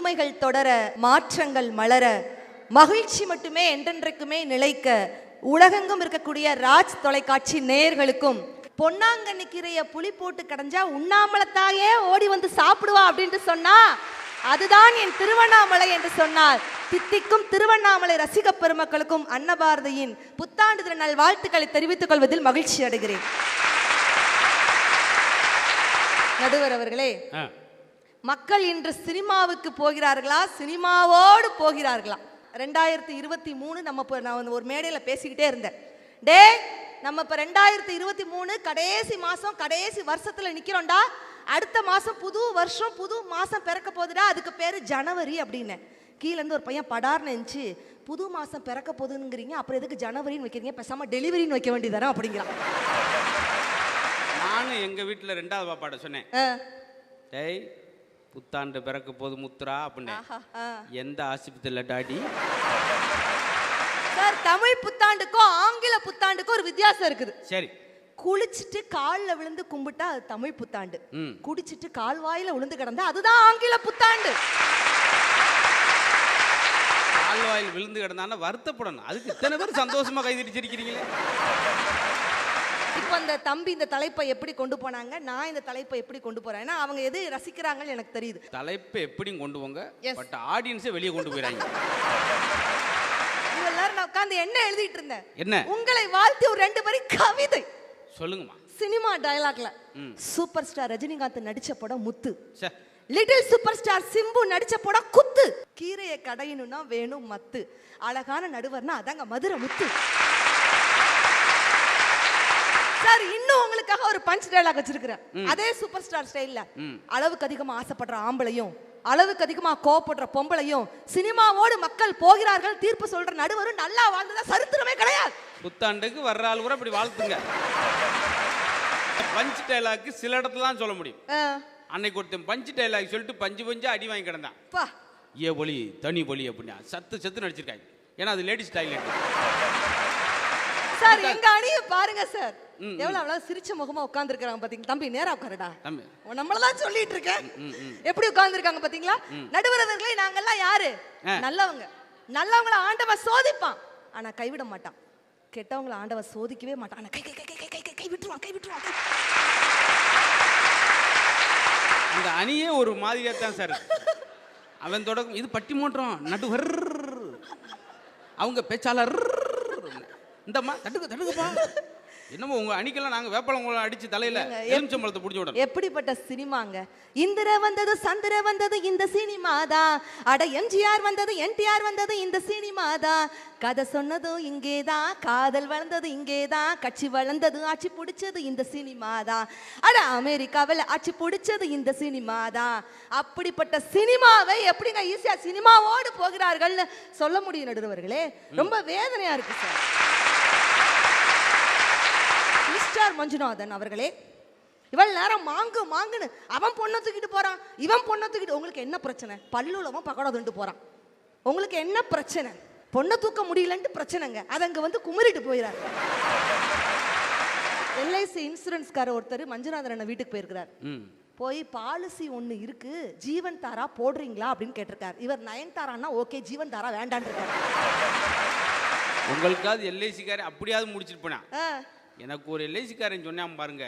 புதுமைகள் தொடர, மாற்றங்கள் மலர, மகிழ்ச்சி மட்டுமே என்றென்றைக்குமே நிலைக்க உலகெங்கும் இருக்கக்கூடிய ராஜ் தொலைக்காட்சி நேயர்களுக்கும் பொன்னாங்கண்ணி கீரைய புளி போட்டு கடைஞ்சா உண்ணாமலத்தாயே ஓடி வந்து சாப்பிடுவா அப்படின்ட்டு சொன்னா அதுதான் என் திருவண்ணாமலை என்று சொன்னார். தித்திக்கும் திருவண்ணாமலை ரசிக பெருமக்களுக்கும் அன்னபாரதியின் புத்தாண்டு தின நல் வாழ்த்துக்களை தெரிவித்துக் கொள்வதில் மகிழ்ச்சி அடைகிறேன். நடுவர் அவர்களே, மக்கள் இன்று சினிமாவுக்கு போகிறார்களா, சினிமாவோடு போகிறார்களா? 2023 நான் ஒரு மேடையில பேசிக்கிட்டே இருந்தேன். டே நம்ம இப்ப 2023 கடைசி மாசம் கடைசி வருஷத்துல நிக்கிறோம்டா. அடுத்த மாசம் புது வருஷம் புது மாசம் பிறக்க போகுதுடா, அதுக்கு பேரு ஜனவரி அப்படின்னு. கீழே இருந்து ஒரு பையன் படார்னு இருந்துச்சு, புது மாசம் பிறக்க போகுதுங்கிறீங்க, அப்புறம் எதுக்கு ஜனவரின்னு வைக்கிறீங்க, பேசாம டெலிவரின்னு வைக்க வேண்டியதானே அப்படிங்கிறான். நானும் எங்க வீட்டுல 2வது பாப்பாட்ட சொன்னேன், டேய் புத்தாண்டு பிறக்க போது முத்துரா அப்படின்னு. எந்த ஆஸ்பத்திரியில டாடி? சார், தமிழ் புத்தாண்டுக்கும் ஆங்கில புத்தாண்டுக்கும் ஒரு வித்தியாசம் இருக்குது. சரி, குளிச்சுட்டு கால்ல விழுந்து கும்பிட்டா அது தமிழ் புத்தாண்டு, குடிச்சிட்டு கால்வாயில விழுந்து கிடந்தா அதுதான் ஆங்கில புத்தாண்டு. கால்வாயில் விழுந்து கிடந்தான்னா வருத்தப்படணும், அதுக்கு இத்தனை பேர் சந்தோஷமா கைதிரிச்சிருக்கிறீங்களே. இப்போ அந்த தம்பி இந்த தலைப்பை எப்படி கொண்டு போனாங்க, நான் இந்த தலைப்பை எப்படி கொண்டு போறேன், ஏன்னா அவங்க எது ரசிக்கிறாங்கன்னு எனக்கு தெரியுது. தலைப்பை எப்படி கொண்டு போங்க, பட் ஆடியன்ஸை வெளியே கொண்டு போயிறாங்க. எல்லாரும் நான் உட்கார்ந்து என்ன எழுதிட்டு இருந்தேன், என்ன உங்களை வாழ்த்தி ஒரு 2 வரி கவிதை சொல்லுங்கம்மா. சினிமா டயலாக்ல சூப்பர் ஸ்டார் ரஜினிகாந்த் நடிச்ச படம் முத்து, சே, லிட்டில் சூப்பர் ஸ்டார் சிம்பு நடிச்ச படம் குத்து, கீரையை கடையணும்னா வேணும் மத்து, அழகான நடுவர்னா அதாங்க மதுரை முத்து. சார், இன்னும் உங்களுக்காக ஒரு பஞ்ச் டயலாக் வச்சிருக்கிறேன். அதே சூப்பர் ஸ்டார் ஸ்டைல்ல அளவுக்கு அதிகமா ஆசைப்படுற ஆம்பளையும் அளவுக்கு அதிகமா கோவப்படுற பொம்பளையும் சினிமாவோடு மக்கள் போகிறார்கள் தீர்ப்பு சொல்ற நடுவரும் நல்லா வாழ்ந்ததா சரித்திரமே கிடையாது. புத்தாண்டுக்கு வர்ற ஆள் கூட இப்படி வாழ்த்துங்க. பஞ்ச் டயலாக் சில இடத்துல தான் சொல்ல முடியும். அன்னைக்கு ஒருத்தன் பஞ்ச் டயலாக் சொல்லிட்டு பஞ்சு அடி வாங்கி கிடந்தான். ஏ ஒலி தனி ஒலி அப்படின்னா சத்து நடிச்சிருக்காங்க. ஏன்னா அது லேடிஸ் டாய்லெட். சார், எங்க அணியை பாருங்க சார், எவ்வளவு சிரிச்ச முகமா உட்கார்ந்து இருக்காங்க பாத்தீங்க. தம்பி நேரா உட்காருடா, நம்மளதான் சொல்லிட்டு இருக்கேன், எப்படி உட்கார்ந்து இருக்காங்க பாத்தீங்களா? நடுவர் அவர்களே, நாங்கெல்லாம் யாரு? நல்லவங்க. நல்லவங்களை ஆண்டவன் சோதிப்பான், ஆனா கைவிட மாட்டான். கெட்டவங்களை ஆண்டவன் சோதிக்கவே மாட்டான், ஆனா கை விட்டுருவான். அந்த அணியே ஒரு மாதிரியா தான் சார். அவன் தொடக்கம் இது பட்டிமன்றம் நடுவர், அவங்க பேச்சாளர், இந்தம்மா தட்டுக்குப்பா. என்னமோ உங்க அணிக்கெல்லாம் நாங்க வேப்பளங்குளம் அடிச்சு தலையில எலுமிச்சம்பழத்தை புடிச்சு விடணும். எப்படிப்பட்ட சினிமாங்க. இந்திர வந்தது சந்திர வந்தது இந்த சினிமா தான், அட எம்ஜிஆர் வந்தது என்டிஆர் வந்தது இந்த சினிமா தான், கதை சொன்னதும் இங்கேதான், காதல் வளர்ந்தது இங்கேதான், கட்சி வளர்ந்தது ஆட்சி பிடிச்சது இந்த சினிமா தான், அட அமெரிக்காவில் ஆட்சி பிடிச்சது இந்த சினிமா தான். அப்படிப்பட்ட சினிமாவை எப்படிங்க ஈஸியா சினிமாவோடு போகிறார்கள்னு சொல்ல முடியும் நடுவர்களே? ரொம்ப வேதனையா இருக்கு சார். மஞ்சுநாதன் அவர்களே, இவள் நேரம் மாங்குன்னு அவன் பொண்ணை தூக்கிட்டு போறான், இவன் பொண்ணை தூக்கிட்டு, உங்களுக்கு என்ன பிரச்சனை? பல்லுலவன் பகடாதுன்ட்டு போறான், உங்களுக்கு என்ன பிரச்சனை? பொண்ணை தூக்க முடியலன்ட்டு பிரச்சனைங்க, அதை அங்க வந்து குமரிட்டு போயிறாரு. எல்ஐசி இன்சூரன்ஸ்கார ஒருத்தர் மஞ்சுநாதன் வீட்டுக்கு போயிருக்கிறார். போய் பாலிசி ஒண்ணு இருக்கு, ஜீவன் தாரா போடுறீங்களா அப்படின்னு கேட்டிருக்காரு. இவர் நயன்தாரான்னா ஓகே, ஜீவன் தாரா வேண்டான்னு இருக்காரு. உங்களுக்காவது எல்ஐசிக்காரன் அப்படியாவது முடிச்சிட்டு போனா, எனக்கு ஒரு எல்ஐசிக்காரன் சொன்னான் பாருங்க,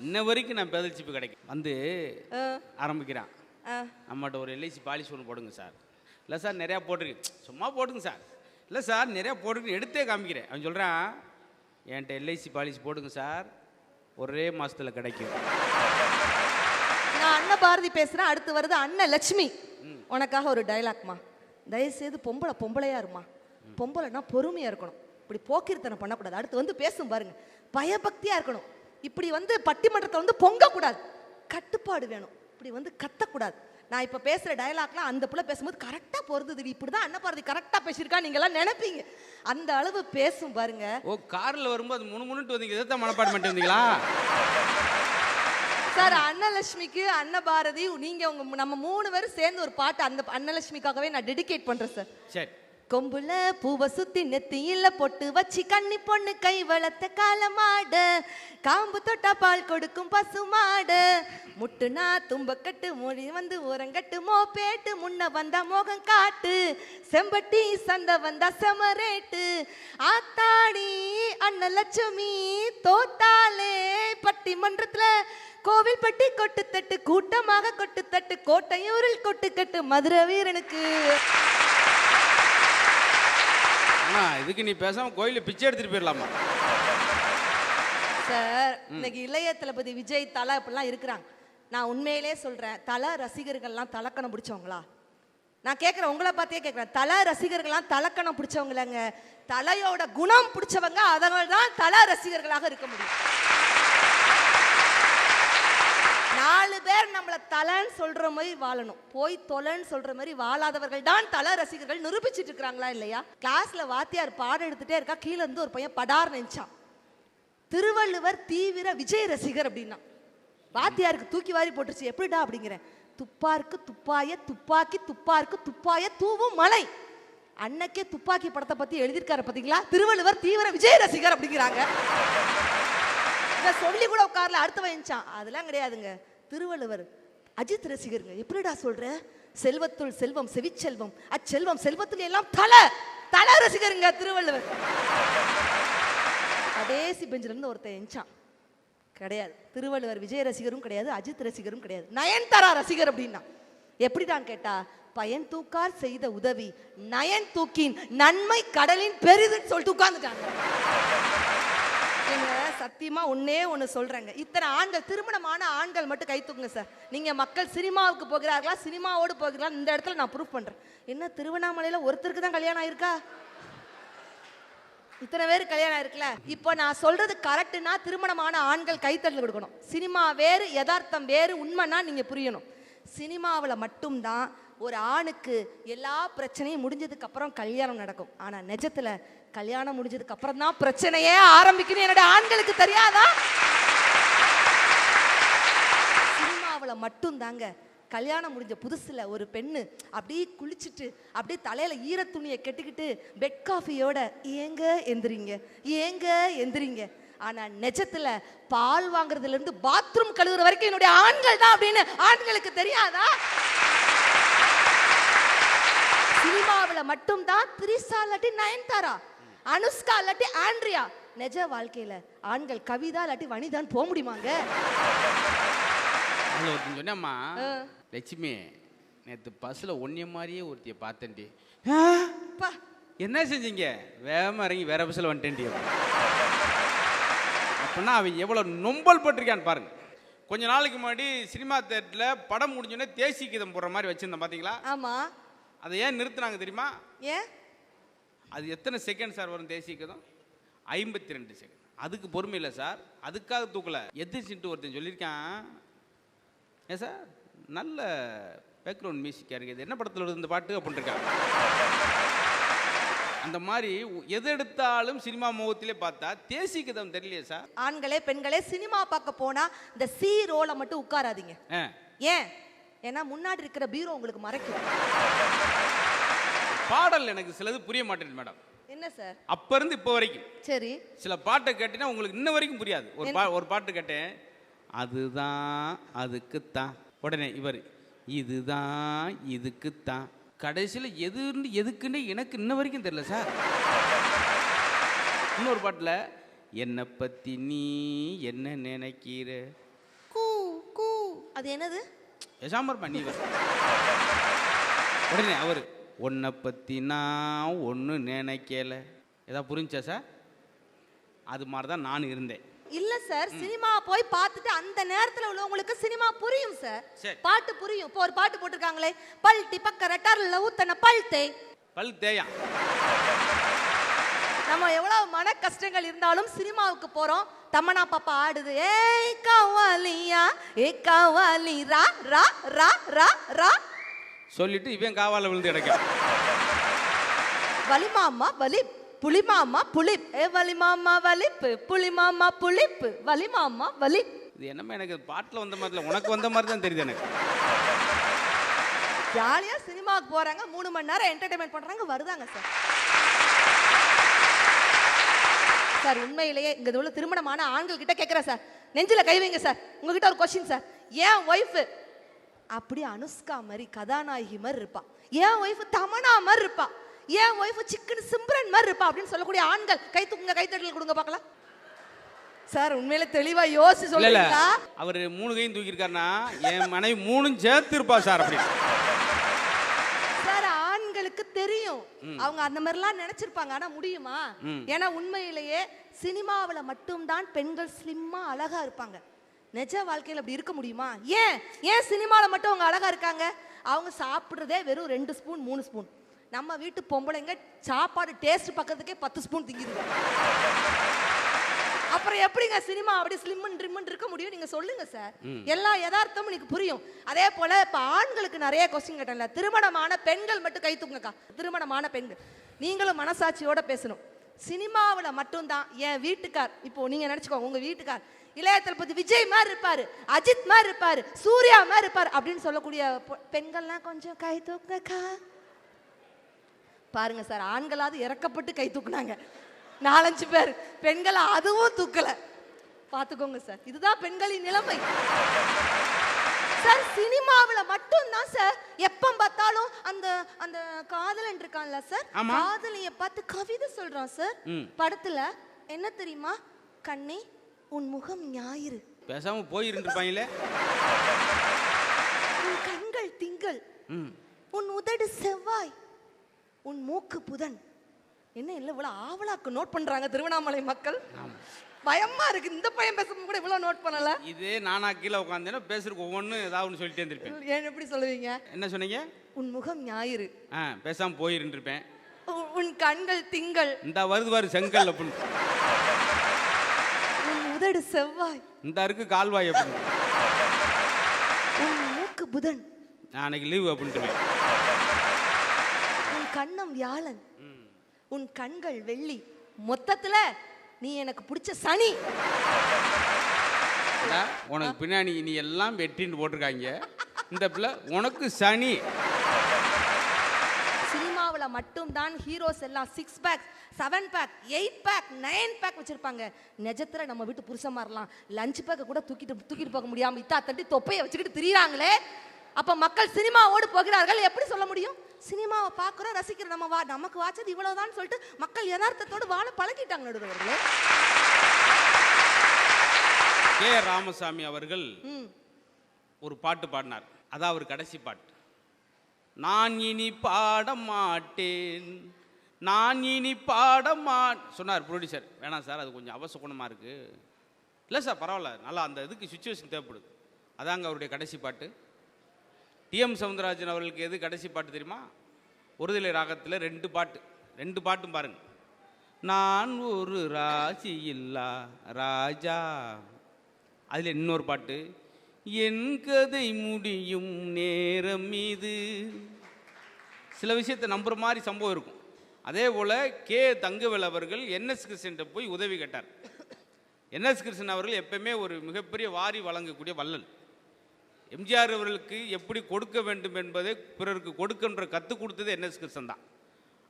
இன்ன வரைக்கும் நான் பெதல்ச்சிப்பு கிடைக்கும். வந்து ஆரம்பிக்கிறான், நம்மகிட்ட ஒரு எல்ஐசி பாலிசி ஒன்று போடுங்க சார். இல்லை சார் நிறையா போட்டிருக்கு, சும்மா போடுங்க சார். இல்லை சார் நிறையா போட்டிருக்கு, எடுத்தே காமிக்கிறேன். அவன் சொல்கிறான், என்கிட்ட எல்ஐசி பாலிசி போடுங்க சார், ஒரே மாசத்துல கிடைக்கும். நான் அன்னபாரதி பேசுகிறேன். அடுத்து வருது அண்ணன் லட்சுமி. உனக்காக ஒரு டைலாக்மா. தயவுசெய்து பொம்பளையா இருமா, பொம்பளைன்னா பொறுமையா இருக்கணும், இப்படி போக்கிருத்தனை பண்ணக்கூடாது. அடுத்து வந்து பேசும் பாருங்க, பயபக்தியா இருக்கணும், இப்படி வந்து பட்டிமன்றத்தை வந்து பொங்கக்கூடாது, கட்டுப்பாடு வேணும், இப்படி வந்து கத்தக்கூடாது. நான் இப்ப பேசுற டயலாக்லாம் அந்த புள்ள பேசும்போது கரெக்டா பொருந்தது. இப்படிதான் அன்னபாரதி கரெக்டா பேசியிருக்கா நீங்க எல்லாம் நினைப்பீங்க, அந்த அளவு பேசும் பாருங்க. ஓ, கார்ல வரும்போது முணுமுணுட்டு வந்தீங்க, இதைத்தான் மனப்பாடம் பண்ணிட்டு வந்தீங்களா? சார், அன்னலட்சுமிக்கு அன்னபாரதி நீங்க நம்ம 3 பேரும் சேர்ந்து ஒரு பாட்டு அந்த அன்னலட்சுமிக்காகவே நான் டெடிகேட் பண்றேன் சார். சரி, கொம்புல பூவ சுத்தி நெத்தியில பொட்டு வச்சு கன்னி பொண்ணு கை வளர்த்த காலமாடு காம்பு தொட்டா பால் கொடுக்கும் பசுமாடு முட்டுனா தும்பக்கட்டு மொழி வந்து ஓரங்கட்டு மோப்பேட்டு முன்ன வந்தா மோகம் காட்டு செம்பட்டி சந்தை வந்தா செமரேட்டு ஆத்தாடி அண்ணன் லட்சுமி தோத்தாலே பட்டிமன்றத்துல கோவில் பட்டி கொட்டுத்தட்டு கூட்டமாக கொட்டுத்தட்டு கோட்டையூரில் கொட்டுக்கட்டு மதுரை வீரனுக்கு. இதுக்கு நீ பேசாம கோயில பிச்சை எடுத்துட்டு போயிடலாமா சார்? இன்னைக்கு இளைய தளபதி விஜய் தலை இப்படிலாம் இருக்கிறாங்க. நான் உண்மையிலே சொல்றேன், தலை ரசிகர்கள்லாம் தலக்கணம் பிடிச்சவங்களா? நான் கேட்குறேன், உங்களை பார்த்தே கேட்குறேன். தலை ரசிகர்கள்லாம் தலக்கணம் பிடிச்சவங்களங்க. தலையோட குணம் பிடிச்சவங்க அதனால தான் தலை ரசிகர்களாக இருக்க முடியும். 4 பேர் நம்மளை தலைன்னு சொல்ற மாதிரி வாழணும், போய் தொலைன்னு சொல்ற மாதிரி வாழாதவர்கள் தான் தலை ரசிகர்கள் நிரூபிச்சுட்டு இருக்கிறாங்களா இல்லையா? கிளாஸ்ல வாத்தியார் பாடம் எடுத்துட்டே இருக்கா, கீழே இருந்து ஒரு பையன் படார் நினைச்சான், திருவள்ளுவர் தீவிர விஜய் ரசிகர் அப்படின்னா. வாத்தியாருக்கு தூக்கி வாரி போட்டுருச்சு. எப்படிடா அப்படிங்கிறேன். துப்பாருக்கு துப்பாய துப்பாக்கி துப்பாருக்கு துப்பாய தூவும் மலை. அன்னைக்கே துப்பாக்கி படத்தை பத்தி எழுதியிருக்காரு பாத்தீங்களா? திருவள்ளுவர் தீவிர விஜய் ரசிகர் அப்படிங்கிறாங்க. சொல்லி கூட உட்கார்ல அடுத்த வயஞ்சான். அதெல்லாம் கிடையாதுங்க. திருவள்ளுவர் அஜித் ரசிகருங்க. எப்படிடா சொல்ற? செல்வத்துள் செல்வம் செவிச்செல்வம் அச்செல்வம் செல்வத்துல எல்லாம் தலை ரசிகருங்க திருவள்ளுவர். கடைசி பெஞ்சில இருந்து ஒருத்தன் எஞ்சான். கிடையாது, திருவள்ளுவர் விஜய் ரசிகரும் கிடையாது, அஜித் ரசிகரும் கிடையாது, நயன்தாரா ரசிகர் அப்படின்னா. எப்படிதான் கேட்டா, பயன் தூக்கார் செய்த உதவி நயன் தூக்கின் நன்மை கடலின் பெரிதுன்னு சொல்லிட்டு உட்கார்ந்துட்டாங்க. சத்தியமா ஒண்ணு சொல்றேங்க, இத்தனை ஆண்கள், திருமணமான ஆண்கள் மட்டும் கை தூக்குங்க சார். நீங்க மக்கள் சினிமாவுக்கு போகிறார்களா, சினிமாவோடு போகிறார்களா? இந்த இடத்துல நான் ப்ரூஃப் பண்றேன். என்ன திருவண்ணாமலையில ஒருத்தருக்கு தான் கல்யாணம் ஆயிருக்கா? இத்தனை பேர் கல்யாணம் இருக்குல்ல. இப்போ நான் சொல்றது கரெக்டுனா திருமணமான ஆண்கள் கைத்தட்டல் கொடுக்கணும். சினிமா வேறு, யதார்த்தம் வேறு, உண்மைன்னா நீங்க புரியணும். சினிமாவில் மட்டும்தான் ஒரு ஆணுக்கு எல்லா பிரச்சனையும் முடிஞ்சதுக்கு அப்புறம் கல்யாணம் நடக்கும். ஆனா நிஜத்துல கல்யாணம் முடிஞ்சதுக்கு அப்புறம் தான் பிரச்சனையே ஆரம்பிக்கணும். என்னோட ஆண்களுக்கு தெரியாதா? சினிமாவில் மட்டும் தாங்க கல்யாணம் முடிஞ்ச புதுசுல ஒரு பெண்ணு அப்படியே குளிச்சுட்டு அப்படியே தலையில ஈர துணியை கெட்டிக்கிட்டு பெட் காஃபியோட ஏங்க எந்திரிங்க. ஆனா நிஜத்துல பால் வாங்குறதுல இருந்து பாத்ரூம் கழுவுற வரைக்கும் என்னுடைய ஆண்கள் தான் அப்படின்னு ஆண்களுக்கு தெரியாதா? சினிமாவில் மட்டும்தான் திரிசா இல்லாட்டி நயன்தாரா, அனுஷ்கா இல்லாட்டி ஆண்ட்ரியா. நிஜ வாழ்க்கையில ஆண்கள் கவிதா இல்லாட்டி வனிதான் போக முடியுமாங்க? சொன்னம்மா லட்சுமி, நேற்று பஸ்ல ஒன்னிய மாதிரியே ஒருத்திய பார்த்தேன்டி. என்ன செஞ்சீங்க? வேகமா இறங்கி வேற பஸ்ல வந்துட்டேன்டி. அப்படின்னா அவன் எவ்வளவு நொம்பல் பட்டிருக்கான்னு பாருங்க. கொஞ்ச நாளைக்கு முன்னாடி சினிமா தேட்டரில் படம் முடிஞ்சோடனே தேசி கீதம் போடுற மாதிரி வச்சிருந்தேன் பாத்தீங்களா? ஆமா. அதை ஏன் நிறுத்தினாங்க தெரியுமா? ஏன்? அது எத்தனை செகண்ட் சார் வரும் தேசிய கீதம்? 52 செகண்ட். அதுக்கு பொறுமை இல்லை சார், அதுக்காக தூக்கல. எதிர்ச்சிட்டு ஒருத்தன் சொல்லியிருக்கான், ஏன் சார் நல்ல பேக்ரவுண்ட் மியூசிக்காக இருக்குது, என்ன படத்தில் வருது இந்த பாட்டு அப்படின்னு இருக்காங்க. அந்த மாதிரி எது எடுத்தாலும் சினிமா முகத்திலே பார்த்தா தேசிய கீதம் தெரியலையே சார். ஆண்களே பெண்களே, சினிமா பார்க்க போனா இந்த சி ரோல மட்டும் உட்காராதீங்க. ஏன்? ஏன்னா முன்னாடி இருக்கிற பீரோ உங்களுக்கு மறைக்கும். பாடல் எனக்கு சிலது புரிய மாட்டேங்குது மேடம். என்ன சார்? அப்ப இருந்து இப்போ வரைக்கும் சரி சில பாட்டை கேட்டீங்கன்னா உங்களுக்கு இன்ன வரைக்கும் புரியாது. ஒரு பாட்டு கேட்டேன், அதுதான் அதுக்குத்தான், உடனே இவர் இதுதான் இதுக்குத்தான், கடைசியில் எதுக்குன்னு எனக்கு இன்ன வரைக்கும் தெரியல சார். இன்னொரு பாட்டில் என்னை பத்தி நீ என்ன நினைக்கிற, அது என்னது? எசாமர் பண்ணி உடனே அவர் உன்னை பத்தி நான் ஒன்று நினைக்கல. ஏதாவது புரிஞ்சா சார்? அது மாதிரி தான் நான் இருந்தேன். இல்ல சார், சினிமா போய் பார்த்துட்டு அந்த நேரத்துல உள்ளவங்களுக்கு சினிமா புரியும் சார், பாட்டு புரியும். இப்போ ஒரு பாட்டு போட்டிருக்காங்களே, பல்டி பக்க ரெட்டார்ல ஊத்தன பல் தேயா. நம்ம எவ்வளவு மன கஷ்டங்கள் இருந்தாலும் சினிமாவுக்கு போறோம், தமன்னா பாப்பா ஆடுது, ஏய் கவாலியா ஏ கவாலி ரா ரா ரா ரா ரா சொல்லிட்டு இவன் காவால விழுந்து கிடக்க. வலிமாமா வலி புளிமாமா புளிப், ஏ வலிமாமா வலிப்பு புளிமாமா புளிப்பு வலிமாமா வலிப். இது என்னமா எனக்கு பாட்டுல வந்த மாதிரி, உனக்கு வந்த மாதிரி தான் தெரியுது எனக்கு. ஜாலியா சினிமா சினிமாவுக்கு போறாங்க, 3 மணி நேரம் என்டர்டைன்மெண்ட் பண்றாங்க, வருதாங்க சார். சார் உண்மையிலேயே இங்க உள்ள திருமணமான ஆண்கள் கிட்ட கேட்கிறேன் சார், நெஞ்சில கை வைங்க சார். உங்ககிட்ட ஒரு கொஸ்டின் சார், ஏன் ஒய்ஃப் அப்படி அனுஷ்கா மாதிரி கதாநாயகி மாதிரி இருப்பா, ஏன் ஒய்ஃப் தமனா மாதிரி இருப்பா, ஏன் ஒய்ஃப் சிக்கன் சிம்ரன் மாதிரி இருப்பா அப்படின்னு சொல்லக்கூடிய ஆண்கள் கை தூக்குங்க, கைத்தட்டல் கொடுங்க பார்க்கலாம். சார் உண்மையில தெளிவா யோசிச்சு சொல்லுங்க. அவர் 3 கையும் தூக்கி இருக்காருன்னா என் மனைவி 3 சேர்த்து இருப்பா சார் அப்படி. சார் ஆண்களுக்கு தெரியும், அவங்க அந்த மாதிரிலாம் நினைச்சிருப்பாங்க, ஆனா முடியுமா? ஏன்னா உண்மையிலேயே சினிமாவில் மட்டும்தான் பெண்கள் ஸ்லிம்மா அழகா இருப்பாங்க. நிஜ வாழ்க்கையில் அப்படி இருக்க முடியுமா? ஏன் சினிமாவில் மட்டும் அவங்க அழகா இருக்காங்க? அவங்க சாப்பிட்றதே வெறும் 2 ஸ்பூன் 3 ஸ்பூன். நம்ம வீட்டு பொம்பளைங்க சாப்பாடு டேஸ்ட் பக்கத்துக்கே 10 ஸ்பூன் திங்கிதுங்க. அப்புறம் எப்படிங்க சினிமா அப்படி ஸ்லிம்மன் ட்ரிம்மன் இருக்க முடியும்? நீங்க சொல்லுங்க சார். எல்லா யதார்த்தமும் எனக்கு புரியும். அதே போல இப்ப ஆண்களுக்கு நிறைய கொஸ்டின் கேட்டேன்ல, திருமணமான பெண்கள் மட்டும் கை தூக்குங்கக்கா. திருமணமான பெண்கள் நீங்களும் மனசாட்சியோட பேசணும். சினிமாவில் மட்டும்தான் என் வீட்டுக்கார், இப்போ நீங்க நினைச்சுக்கோங்க, உங்க வீட்டுக்கார் இளைய தளபதி விஜய் மாதிரி இருப்பாரு, அஜித் மாதிரி இருப்பாரு, சூர்யா மாதிரி இருப்பாரு அப்படின்னு சொல்லக்கூடிய பெண்கள்லாம் கொஞ்சம் கை தூக்குங்கக்கா. பாருங்க சார், ஆண்களாவது இறக்கப்பட்டு கை தூக்குனாங்க, 4-5 பேர் பெண்கள் அதுவும் தூக்கல. பாத்துக்கோங்க சார், இதுதான் பெண்களின் நிலைமை சார். சினிமாவில் மட்டும்தான் சார் எப்ப பார்த்தாலும் அந்த அந்த காதலன் இருக்கான்ல சார், காதலிய பார்த்து கவிதை சொல்றான் சார். படத்துல என்ன தெரியுமா? கண்ணே உன் முகம் ஞாயிறு, பேசாம போய் இருந்திருப்பாங்களே. உன் கண்கள் திங்கள், உன் உதடு செவ்வாய், உன் மூக்கு புதன். என்ன இல்லை இவ்வளவு ஆவலாக்கு நோட் பண்றாங்க திருவண்ணாமலை மக்கள். பயமா இருக்கு, இந்த பையன் பேசும்போது கூட இவ்வளவு நோட் பண்ணல. இதே நானா கீழே உட்காந்தேன்னா பேசுறதுக்கு ஒவ்வொன்று ஏதாவது சொல்லிட்டே இருந்திருப்பேன். ஏன் எப்படி சொல்லுவீங்க? என்ன சொன்னீங்க? உன் முகம் ஞாயிறு, பேசாம போய் இருந்திருப்பேன். உன் கண்கள் திங்கள், இந்த வருது செங்கல் அப்படின்னு. உன் உதடு செவ்வாய், இந்த இருக்கு கால்வாய் அப்படின்னு. உன் மூக்கு புதன், நான் அன்னைக்கு லீவு அப்படின்ட்டு. உன் கண்ணம் வியாழன், உன் கண்கள் வெள்ளி. மொத்தத்துல நீ எனக்கு பிடிச்ச சனி. உனக்கு பின்னாடி நீ எல்லாம் வெட்டின்னு போட்டிருக்காங்க, இந்த பிள்ளை உனக்கு சனி. சினிமாவில் மட்டும்தான் ஹீரோஸ் எல்லாம் 6 பேக் 7 பேக் 8 பேக் 9 பேக் வச்சிருப்பாங்க. நிஜத்துல நம்ம வீட்டு புருஷன் மாறலாம் லஞ்ச் பேக்க கூட தூக்கிட்டு போக முடியாம இத்தா தட்டி தொப்பையை வச்சுக்கிட்டு திரியாங்களே. அப்ப மக்கள் சினிமாவோடு போகிறார்கள் எப்படி சொல்ல முடியும்? சினிமாவை பார்க்குறோம், ரசிக்கிறோம், நமக்கு வாச்சது இவ்வளவுதான் சொல்லிட்டு மக்கள் யதார்த்தத்தோடு வாழ பழகிட்டாங்க. நடுவர்களே, கே ராமசாமி அவர்கள் ஒரு பாட்டு பாடினார், அதான் அவர் கடைசி பாட்டு. நான் இனி பாட மாட்டேன், நான் இனி பாட சொன்னார் ப்ரொடியூசர். வேணாம் சார், அது கொஞ்சம் அவசகுணமாக இருக்கு. இல்லை சார் பரவாயில்ல, நல்லா அந்த இதுக்கு சுச்சுவேஷன் தேவைப்படுது. அதாங்க அவருடைய கடைசி பாட்டு. டிஎம் சவுந்தரராஜன் அவர்களுக்கு எது கடைசி பாட்டு தெரியுமா? ஒருதலை ராகத்தில் 2 பாட்டு, 2 பாட்டும் பாருங்க. நான் ஒரு ராசி இல்லா ராஜா, அதில் இன்னொரு பாட்டு, என் கதை முடியும் நேரம் மீது. சில விஷயத்தை நம்புற மாதிரி சம்பவம் இருக்கும். அதே போல் கே தங்கவேல் அவர்கள் என்எஸ் கிருஷ்ணன் போய் உதவி கேட்டார். என்எஸ் கிருஷ்ணன் அவர்கள் எப்பவுமே ஒரு மிகப்பெரிய வாரி வழங்கக்கூடிய வள்ளல். எம்ஜிஆர் அவர்களுக்கு எப்படி கொடுக்க வேண்டும் என்பதை பிறருக்கு கொடுக்கின்ற கற்றுக் கொடுத்தது என்எஸ் கிருஷ்ணன் தான்.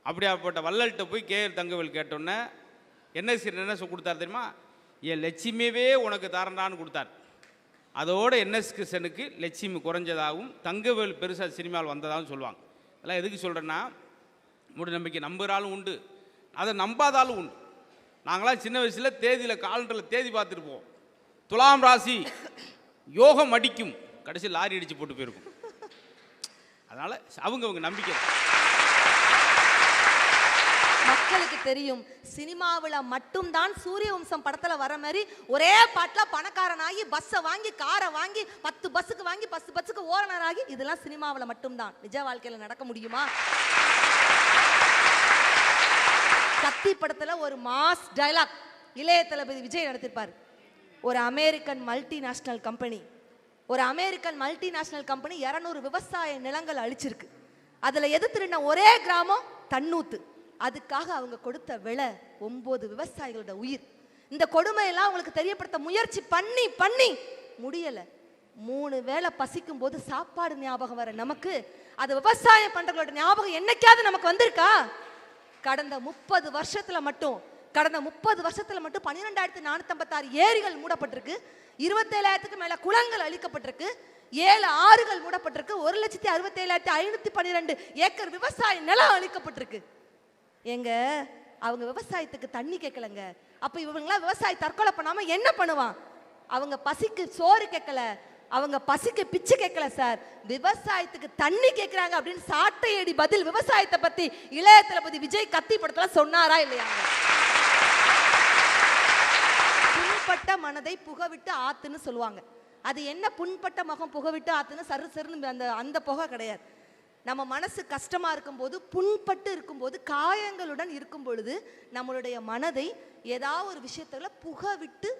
அப்படியாப்பட்ட வள்ளல்கிட்ட போய் கே தங்கவேல் கேட்டோன்னே என்எஸ் கிருஷ்ணன் என்ன கொடுத்தார் தெரியுமா? என் லட்சுமியவே உனக்கு தரண்டான்னு கொடுத்தார். அதோட என்எஸ் கிருஷ்ணனுக்கு லட்சுமி குறைஞ்சதாகவும் தங்கவேல் பெருசாக சினிமாவில் வந்ததாகவும் சொல்லுவாங்க. அதெல்லாம் எதுக்கு சொல்கிறேன்னா, மூட நம்பிக்கை நம்புகிறாலும் உண்டு, அதை நம்பாதாலும் உண்டு. நாங்களாம் சின்ன வயசில் தேதியில் காலண்டரில் தேதி பார்த்துட்டு போவோம். துலாம் ராசி யோகம் அடிக்கும், கடைசி லாரி அடிச்சு போட்டு போயிருக்கும். அதனால அவங்க நம்பிக்கை. மக்களுக்கு தெரியும் சினிமாவில் மட்டும்தான் சூரியவம்சம் படத்துல வர மாதிரி ஒரே பாட்டுல பணக்காரனாகி பஸ்ஸை வாங்கி காரை வாங்கி 10 பஸ்ஸுக்கு வாங்கி 10 பஸ்ஸுக்கு ஓரணராகி, இதெல்லாம் சினிமாவில் மட்டும்தான். நிஜ வாழ்க்கையில் நடக்க முடியுமா? கத்தி படத்துல ஒரு மாஸ் டயலாக் இளைய தளபதி விஜய் நடத்திருப்பார். ஒரு அமெரிக்கன் மல்டிநேஷனல் கம்பெனி 200 விவசாய நிலங்கள் அழிச்சிருக்கு. அதுல எது திருடின ஒரே கிராமம் தன்னூத்து. அதுக்காக அவங்க கொடுத்த விலை 9 விவசாயிகளோட உயிர். இந்த கொடுமையெல்லாம் அவங்களுக்கு தெரியப்படுத்த முயற்சி பண்ணி முடியல. 3 வேளை பசிக்கும் போது சாப்பாடு ஞாபகம் வர நமக்கு அது விவசாயம் பண்றவங்களோட ஞாபகம் என்னைக்காவது நமக்கு வந்திருக்கா? கடந்த 30 வருஷத்துல மட்டும் 12,456 ஏரிகள் மூடப்பட்டிருக்கு, 27,000க்கு மேல குளங்கள் அழிக்கப்பட்டிருக்கு, 7 ஆறுகள் மூடப்பட்டிருக்கு, 1,67,512 ஏக்கர் விவசாய நிலம் அழிக்கப்பட்டிருக்கு. எங்க அவங்க விவசாயத்துக்கு தண்ணி கேட்கலங்க. அப்ப இவங்களாம் விவசாயி தற்கொலை பண்ணாம என்ன பண்ணுவான்? அவங்க பசிக்கு சோறு கேட்கல, அவங்க பசிக்கு பிச்சை கேட்கல சார், விவசாயத்துக்கு தண்ணி கேட்கிறாங்க அப்படின்னு சாட்டையடி பதில் விவசாயத்தை பத்தி இளைய தளபதி விஜய் கத்தி படத்துல சொன்னாரா இல்லையா? புண்பட்ட மனதை புகவிட்டு ஆத்துன்னு சொல்லுவாங்க. அது என்ன புண்பட்ட முகம் புகவிட்டு ஆத்துன்னு சரு சருன்னு அந்த புகை கிடையாது. நம்ம மனசு கஷ்டமா இருக்கும்போது, புண்பட்டு இருக்கும்போது, காயங்களுடன் இருக்கும் பொழுது நம்மளுடைய மனதை ஏதாவது ஒரு விஷயத்துல புகவிட்டு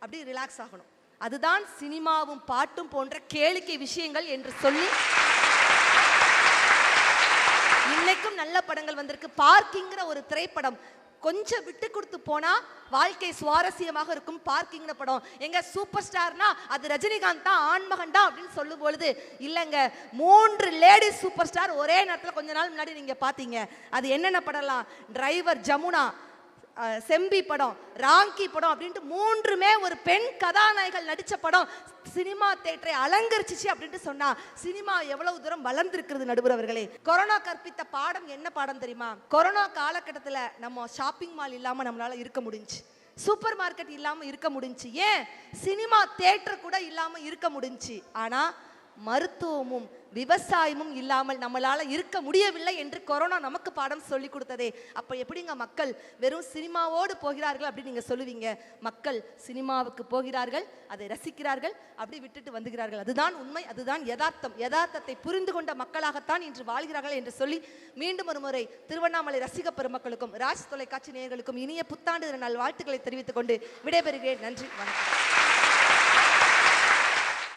அப்படி ரிலாக்ஸ் ஆகணும். அதுதான் சினிமாவும் பாட்டும் போன்ற கேளிக்கை விஷயங்கள் என்று சொல்லி இன்னைக்கும் நல்ல படங்கள் வந்திருக்கு. பார்க்கிங்கிற ஒரு திரைப்படம் கொஞ்சம் விட்டு கொடுத்து போனா வாழ்க்கை சுவாரஸ்யமாக இருக்கும். பார்க்கிங் படம் எங்க சூப்பர் ஸ்டார்னா அது ரஜினிகாந்த் தான், ஆண்மகன் தான் அப்படின்னு சொல்லும் பொழுது இல்லைங்க, 3 லேடிஸ் சூப்பர் ஸ்டார் ஒரே நேரத்தில் கொஞ்ச நாள் முன்னாடி நீங்க பாத்தீங்க. அது என்னென்ன படம்லாம்? டிரைவர் ஜமுனா, செம்பி படம், ராங்கி படம் அப்படின்ட்டு 3மே ஒரு பெண் கதாநாயகர்கள் நடிச்ச படம் சினிமா தியேட்டரை அலங்கரிச்சிச்சு அப்படின்ட்டு சொன்னா சினிமா எவ்வளவு தூரம் வளர்ந்திருக்கிறது நடுவர் அவர்களே. கொரோனா கற்பித்த பாடம் என்ன பாடம் தெரியுமா? கொரோனா காலகட்டத்தில் நம்ம ஷாப்பிங் மால் இல்லாம நம்மளால இருக்க முடிஞ்சு, சூப்பர் மார்க்கெட் இல்லாம இருக்க முடிஞ்சு, ஏன் சினிமா தியேட்டர் கூட இல்லாம இருக்க முடிஞ்சு. ஆனா மருத்துவமும் விவசாயமும் இல்லாமல் நம்மளால இருக்க முடியவில்லை என்று கொரோனா நமக்கு பாடம் சொல்லி கொடுத்ததே. அப்ப எப்படிங்க மக்கள் வெறும் சினிமாவோடு போகிறார்கள் அப்படி நீங்க சொல்லுவீங்க? மக்கள் சினிமாவுக்கு போகிறார்கள், அதை ரசிக்கிறார்கள், அப்படி விட்டுட்டு வந்துகிறார்கள். அதுதான் உண்மை, அதுதான் யதார்த்தம். யதார்த்தத்தை புரிந்து கொண்ட மக்களாகத்தான் இன்று வாழ்கிறார்கள் என்று சொல்லி மீண்டும் ஒரு முறை திருவண்ணாமலை ரசிக பெருமக்களுக்கும் ராஜ் தொலைக்காட்சி நேயர்களுக்கும் இனிய புத்தாண்டு நல் வாழ்த்துக்களை தெரிவித்துக் கொண்டு விடைபெறுகிறேன். நன்றி, வணக்கம்.